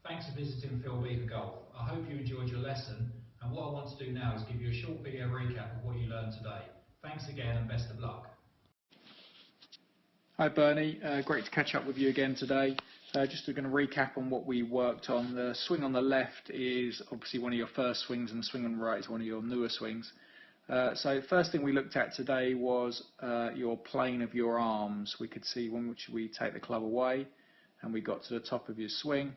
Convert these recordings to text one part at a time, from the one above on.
Thanks for visiting Beever Golf. I hope you enjoyed your lesson, and what I want to do now is give you a short video recap of what you learned today. Thanks again and best of luck. Hi Bernie, great to catch up with you again today. Just going to recap on what we worked on. The swing on the left is obviously one of your first swings, and the swing on the right is one of your newer swings. So first thing we looked at today was your plane of your arms. We could see when we take the club away and we got to the top of your swing.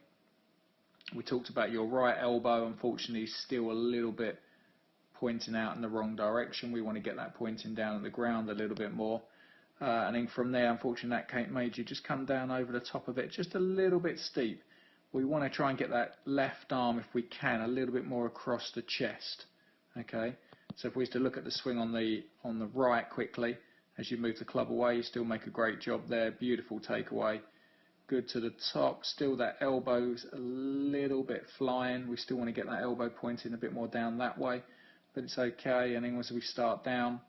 We talked about your right elbow, unfortunately still a little bit pointing out in the wrong direction. We want to get that pointing down at the ground a little bit more. And then from there, unfortunately, that made you just come down over the top of it just a little bit steep. We want to try and get that left arm, if we can, a little bit more across the chest. Okay, so if we was to look at the swing on the right quickly, as you move the club away, you still make a great job there. Beautiful takeaway. Good to the top. Still that elbow's a little bit flying. We still want to get that elbow pointing a bit more down that way, but it's okay. And then as we start down,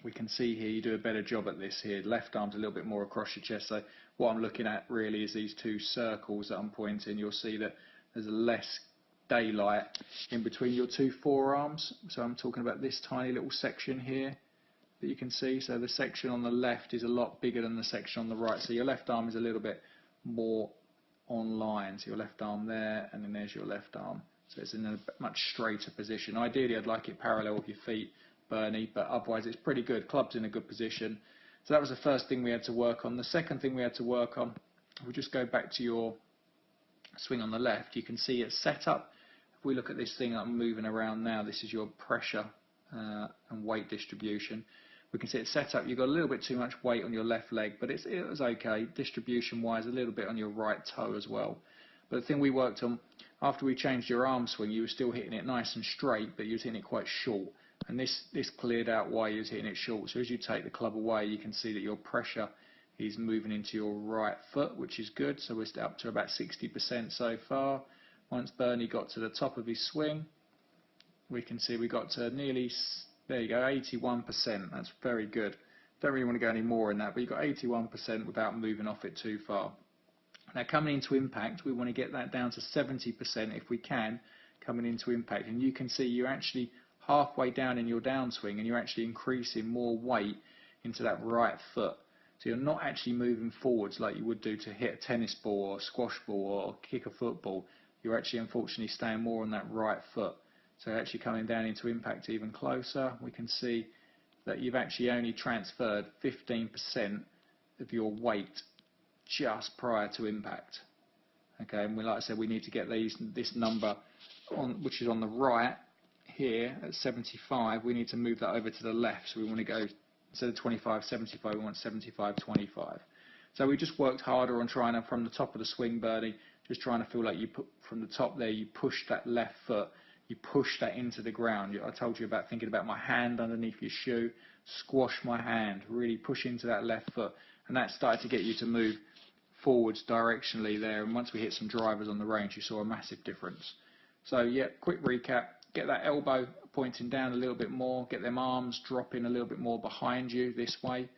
we can see here you do a better job at this here. Left arm's a little bit more across your chest. So what I'm looking at really is these two circles that I'm pointing. You'll see that there's less daylight in between your two forearms. So I'm talking about this tiny little section here that you can see. So the section on the left is a lot bigger than the section on the right. So your left arm is a little bit more on line. So your left arm there, and then there's your left arm. So it's in a much straighter position. Ideally, I'd like it parallel with your feet, Bernie, but otherwise it's pretty good. Club's in a good position. So that was the first thing we had to work on. The second thing we had to work on, we'll just go back to your swing on the left. You can see it's set up. If we look at this thing I'm moving around now, this is your pressure and weight distribution. We can see it's set up. You've got a little bit too much weight on your left leg, but it was okay. Distribution wise, a little bit on your right toe as well. But the thing we worked on, after we changed your arm swing, you were still hitting it nice and straight, but you were hitting it quite short. And this cleared out why you was hitting it short. So as you take the club away, you can see that your pressure is moving into your right foot, which is good. So we're up to about 60% so far. Once Bernie got to the top of his swing, we can see we got to nearly, there you go, 81%. That's very good. Don't really want to go any more in that, but you got 81% without moving off it too far. Now coming into impact, we want to get that down to 70% if we can, coming into impact. And you can see you're actually halfway down in your downswing, and you're actually increasing more weight into that right foot. So you're not actually moving forwards like you would do to hit a tennis ball or a squash ball or kick a football. You're actually unfortunately staying more on that right foot. So actually coming down into impact even closer, we can see that you've actually only transferred 15% of your weight just prior to impact. Okay, and like I said, we need to get this number on, which is on the right here at 75. We need to move that over to the left. So we want to go, instead of 25, 75, we want 75, 25. So we just worked harder on trying to, from the top of the swing, Bernie, just trying to feel like you put from the top there, you push that left foot, you push that into the ground. I told you about thinking about my hand underneath your shoe. Squash my hand, really push into that left foot, and that started to get you to move forwards directionally there. And once we hit some drivers on the range, you saw a massive difference. So yeah, quick recap. Get that elbow pointing down a little bit more, get them arms dropping a little bit more behind you this way,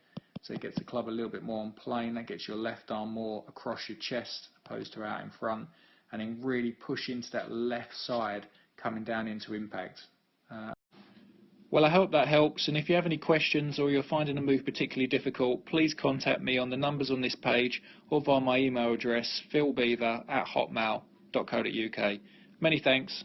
so it gets the club a little bit more on plane. That gets your left arm more across your chest opposed to out in front, and then really push into that left side coming down into impact. Well, I hope that helps, and if you have any questions or you're finding a move particularly difficult, please contact me on the numbers on this page or via my email address philbeaver@hotmail.co.uk. Many thanks.